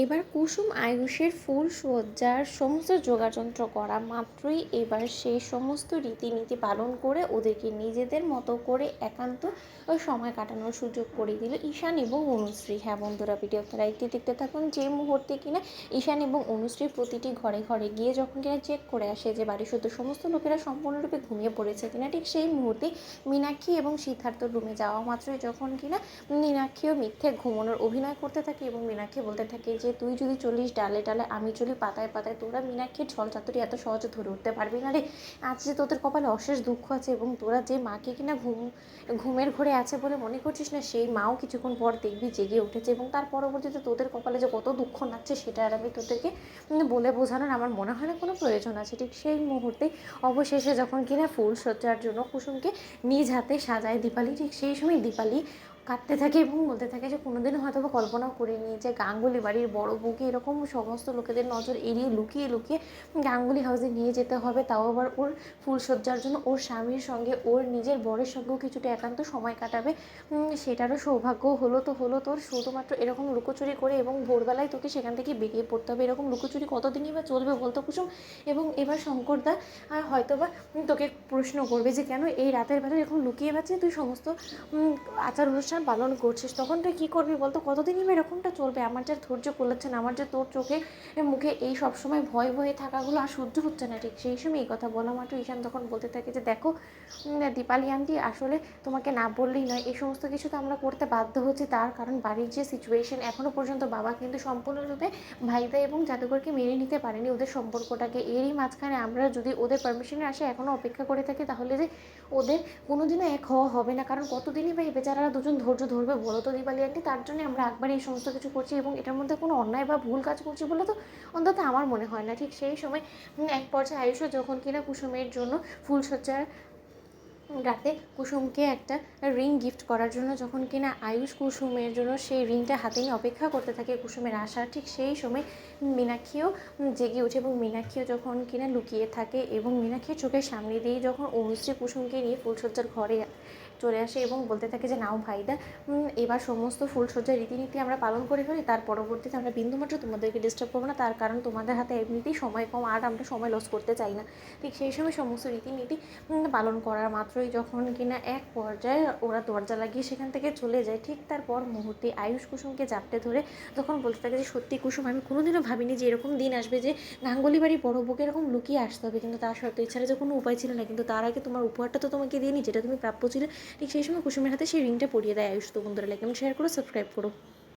এবার কুসুম আয়ুষের ফুল সজ্জার সমস্ত যোগাযন্ত্র করা মাত্রই এবার সেই সমস্ত রীতিনীতি পালন করে ওদেরকে নিজেদের মতো করে একান্ত সময় কাটানোর সুযোগ করে দিল ঈশান এবং অনুশ্রী। হ্যাঁ বন্ধুরা, ভিডিও আপনারা একটি দেখতে থাকুন। যে মুহূর্তে কিনা ঈশান এবং অনুশ্রী প্রতিটি ঘরে ঘরে গিয়ে যখন কিনা চেক করে আসে যে বাড়ির শুধু সমস্ত লোকেরা সম্পূর্ণরূপে ঘুমিয়ে পড়েছে কিনা, ঠিক সেই মুহূর্তে মীনাক্ষী এবং সিদ্ধার্থর রুমে যাওয়া মাত্রই যখন কিনা মীনাক্ষীও মিথ্যে ঘুমানোর অভিনয় করতে থাকে এবং মীনাক্ষী বলতে থাকে যে তুই যদি চলিস ডালে ডালে, আমি চলি পাতায় পাতায়, তোরা মীনাক্ষীর ছল চাতুরি এত সহজে ধরে উঠতে পারবি না রে। আজ যে তোদের কপালে অশেষ দুঃখ আছে এবং তোরা যে মাকে কিনা ঘুমের ঘরে আছে বলে মনে করছিস না, সেই মাও কিছুক্ষণ পর দেখবি জেগে উঠেছে এবং তার পরবর্তীতে তোদের কপালে যে কত দুঃখ নাচ্ছে সেটা আর আমি তোদেরকে বলে বোঝানোর আমার মনে হয় না কোনো প্রয়োজন আছে। ঠিক সেই মুহূর্তে অবশেষে যখন কিনা ফুল সজ্জার জন্য কুসুমকে নিজ হাতে সাজায় দীপালি, ঠিক সেই সময় দীপালি কাঁদতে থাকে এবং বলতে থাকে যে কোনোদিনও হয়তো বা কল্পনা করিনি যে গাঙ্গুলি বাড়ির বড় বউকে এরকম সমস্ত লোকেদের নজর এড়িয়ে লুকিয়ে লুকিয়ে গাঙ্গুলি হাউসে নিয়ে যেতে হবে, তাও আবার ওর ফুলসজ্জার জন্য ওর স্বামীর সঙ্গে ওর নিজের বরের সঙ্গেও কিছুটা একান্ত সময় কাটাবে। সেটারও সৌভাগ্য হলো তো হলো তোর, শুধুমাত্র এরকম লুকোচুরি করে এবং ভোরবেলায় তোকে সেখান থেকে বেরিয়ে পড়তে হবে। এরকম লুকোচুরি কতদিনই বা চলবে বলতো কুসুম? এবং এবার শঙ্করদা হয়তো বা তোকে প্রশ্ন করবে যে কেন এই রাতের বেলা এরকম লুকিয়ে বাঁচে তুই সমস্ত আচার অনুষ্ঠান পালন করছিস, তখন তুই কী করবি বলতো? কতদিনই বা এরকমটা চলবে? আমার যা ধৈর্য করলেছেন, আমার যে তোর চোখে মুখে এই সবসময় ভয় ভয়ে থাকাগুলো আর সহ্য হচ্ছে না। ঠিক সেই সময় এই কথা বলা মাত্র ঈশান তখন বলতে থাকে যে দেখো দীপালি আন্টি, আসলে তোমাকে না বললেই নয়, এই সমস্ত কিছু তো আমরা করতে বাধ্য হচ্ছি, তার কারণ বাড়ির যে সিচুয়েশন, এখনও পর্যন্ত বাবা কিন্তু সম্পূর্ণরূপে ভাইদা এবং জাদুঘরকে মেনে নিতে পারেনি ওদের সম্পর্কটাকে। এরই মাঝখানে আমরা যদি ওদের পারমিশনে আসে এখনও অপেক্ষা করে থাকি, তাহলে যে ওদের কোনোদিনও এক হওয়া হবে না। কারণ কতদিনই বা এই বেচারারা দুজন ধৈর্য ধরবে বলো তো দীপালি আন্টি? তার জন্য আমরা একবারে এই সমস্ত কিছু করছি এবং এটার মধ্যে কোনো অন্যায় বা ভুল কাজ করছি বলে তো অন্তত আমার মনে হয় না। ঠিক সেই সময় এক পর্যায়ে আয়ুষও যখন কিনা কুসুমের জন্য ফুলসজ্জার রাতে কুসুমকে একটা রিং গিফট করার জন্য যখন কিনা আয়ুষ কুসুমের জন্য সেই রিংটা হাতে নিয়ে অপেক্ষা করতে থাকে কুসুমের আশা, ঠিক সেই সময় মীনাক্ষীও জেগে ওঠে এবং মীনাক্ষীও যখন কিনা লুকিয়ে থাকে এবং মীনাক্ষীর চোখের সামনে দিয়ে যখন অনুশ্রী কুসুমকে নিয়ে ফুলসজ্জার ঘরে চলে আসে এবং বলতে থাকে যে নাও ভাইদা, এবার সমস্ত ফুলসজ্জার রীতিনীতি আমরা পালন করে ফেলি, তার পরবর্তীতে আমরা বিন্দুমাত্র তোমাদেরকে ডিস্টার্ব করবো না, তার কারণ তোমাদের হাতে এমনিতেই সময় কম আর আমরা সময় লস করতে চাই না। ঠিক সেই সময় সমস্ত রীতিনীতি পালন করার মাত্রই যখন কিনা এক পর্যায়ে ওরা দরজা লাগিয়ে সেখান থেকে চলে যায়, ঠিক তারপর মুহূর্তে আয়ুষ কুসুমকে জাপটে ধরে তখন বলতে থাকে যে সত্যি কুসুম, আমি কোনোদিনও ভাবিনি যে এরকম দিন আসবে যে গাঙ্গুলি বাড়ি বড় বউকে এরকম লুকিয়ে আসতে হবে, কিন্তু তার সত্ত্বেও এছাড়া যে কোনো উপায় ছিল না। কিন্তু তার আগে তোমার উপহারটা তো তোমাকে দিয়ে নি, যেটা তুমি প্রাপ্য ছিল। ঠিক সেই সময় কুসুমের হাতে সেই রিংটা পরিয়ে দেয় আয়ুষ। তো বন্ধুরা, লাইক এবং শেয়ার করো, সাবস্ক্রাইব করো।